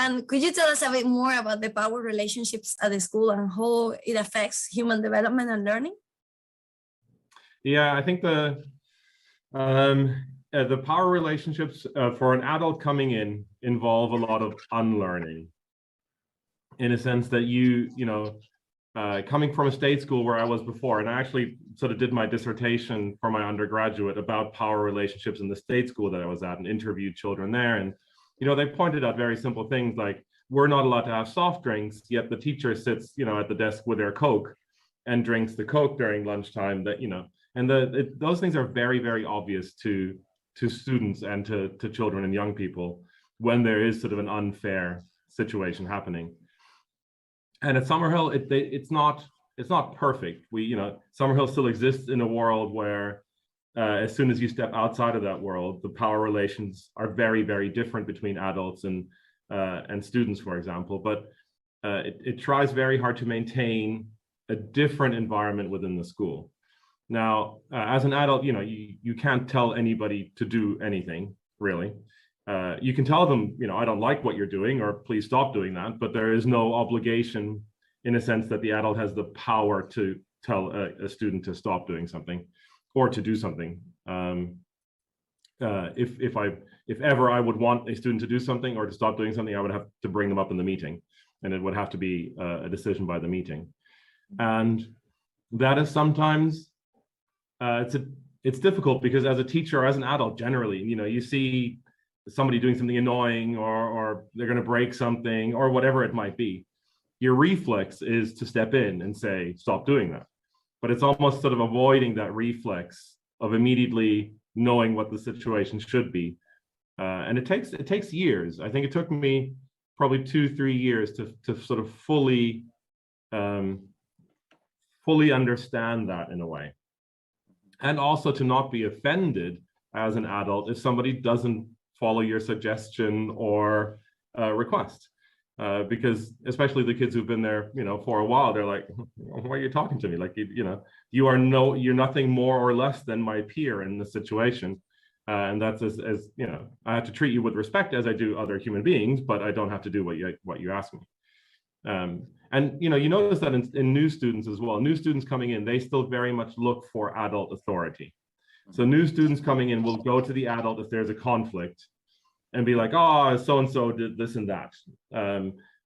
And could you tell us a bit more about the power relationships at the school and how it affects human development and learning? Yeah, I think the power relationships for an adult coming in involve a lot of unlearning, in a sense that coming from a state school where I was before, and I actually sort of did my dissertation for my undergraduate about power relationships in the state school that I was at and interviewed children there. And, they pointed out very simple things like, we're not allowed to have soft drinks, yet the teacher sits, at the desk with their Coke and drinks the Coke during lunchtime, and those things are very, very obvious to students and to children and young people when there is sort of an unfair situation happening. And at Summerhill, it's not perfect. Summerhill still exists in a world where as soon as you step outside of that world, the power relations are very, very different between adults and students, for example. But it tries very hard to maintain a different environment within the school. Now, as an adult, you can't tell anybody to do anything, really. You can tell them, I don't like what you're doing, or please stop doing that, but there is no obligation in a sense that the adult has the power to tell a student to stop doing something or to do something. If ever I would want a student to do something or to stop doing something, I would have to bring them up in the meeting, and it would have to be a decision by the meeting. And that is sometimes, it's difficult because as a teacher or as an adult generally, you see somebody doing something annoying or they're going to break something or whatever it might be. Your reflex is to step in and say, stop doing that. But it's almost sort of avoiding that reflex of immediately knowing what the situation should be. And it takes years. I think it took me probably 2-3 years to sort of fully understand that in a way. And also to not be offended as an adult if somebody doesn't follow your suggestion or request. Because especially the kids who've been there, for a while, they're like, why are you talking to me? Like, you're nothing more or less than my peer in this situation. And that's as I have to treat you with respect as I do other human beings, but I don't have to do what you ask me. And you notice that in new students as well. New students coming in, they still very much look for adult authority. So new students coming in will go to the adult if there's a conflict and be like, oh, so-and-so did this and that.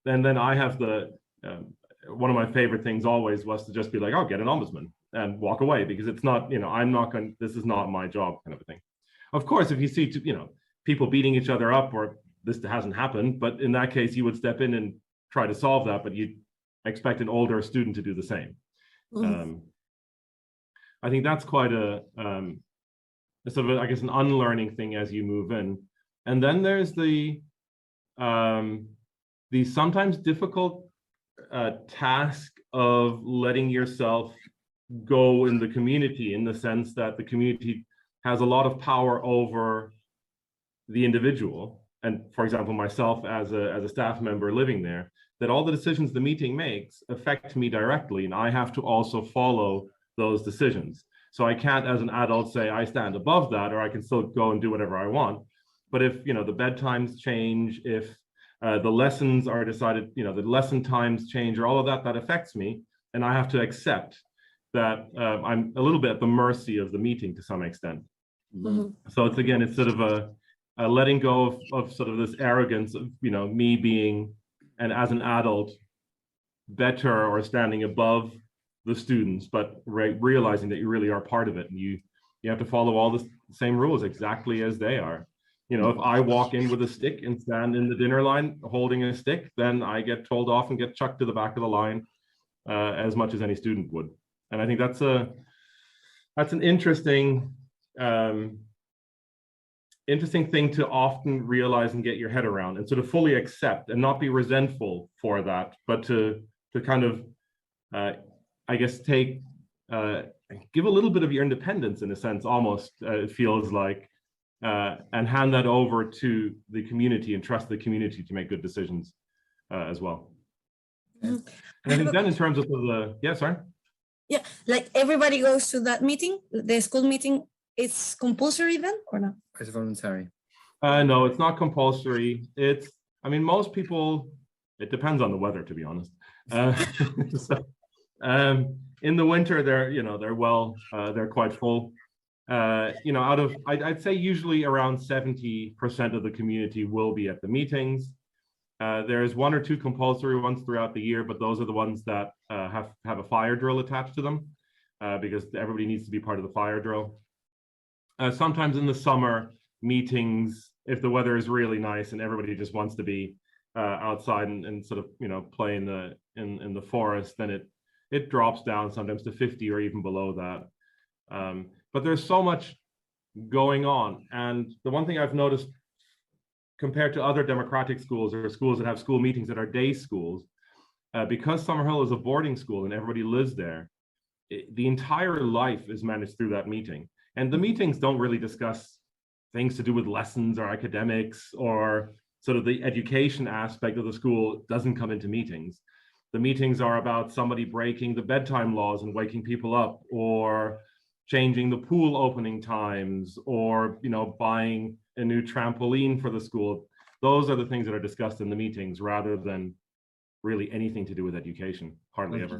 Then I have one of my favorite things always was to just be like, oh, get an ombudsman and walk away, because it's not, this is not my job, kind of a thing. Of course, if you see, people beating each other up, or this hasn't happened, but in that case, you would step in and try to solve that, but you'd expect an older student to do the same. Mm-hmm. I think that's quite a sort of, I guess, an unlearning thing as you move in. And then there's the sometimes difficult task of letting yourself go in the community, in the sense that the community has a lot of power over the individual. And for example, myself as a staff member living there, that all the decisions the meeting makes affect me directly, and I have to also follow those decisions. So I can't, as an adult, say I stand above that, or I can still go and do whatever I want. But if the bedtimes change, if the lessons are decided, the lesson times change, or all of that affects me, and I have to accept that I'm a little bit at the mercy of the meeting to some extent. Mm-hmm. So it's sort of a letting go of sort of this arrogance of me being, and as an adult, better or standing above the students, but realizing that you really are part of it, and you have to follow all the same rules exactly as they are. If I walk in with a stick and stand in the dinner line holding a stick, then I get told off and get chucked to the back of the line as much as any student would. And I think that's an interesting thing to often realize and get your head around, and sort of fully accept and not be resentful for that, but to kind of, I guess, give a little bit of your independence, in a sense, almost, it feels like, and hand that over to the community and trust the community to make good decisions as well. Mm-hmm. And I think then in terms of Yeah, like everybody goes to that meeting, the school meeting. It's compulsory then, or not? It's voluntary. No, it's not compulsory. It's I mean, most people, it depends on the weather, to be honest. So, in the winter, they're quite full. Out of, I'd say usually around 70% of the community will be at the meetings. There's one or two compulsory ones throughout the year, but those are the ones that have a fire drill attached to them, because everybody needs to be part of the fire drill. Sometimes in the summer meetings, if the weather is really nice and everybody just wants to be outside and sort of play in the forest, then it drops down sometimes to 50 or even below that. But there's so much going on, and the one thing I've noticed compared to other democratic schools or schools that have school meetings that are day schools, because Summerhill is a boarding school and everybody lives there, the entire life is managed through that meeting. And the meetings don't really discuss things to do with lessons or academics, or sort of the education aspect of the school doesn't come into meetings. The meetings are about somebody breaking the bedtime laws and waking people up, or changing the pool opening times, or buying a new trampoline for the school. Those are the things that are discussed in the meetings, rather than really anything to do with education, hardly ever.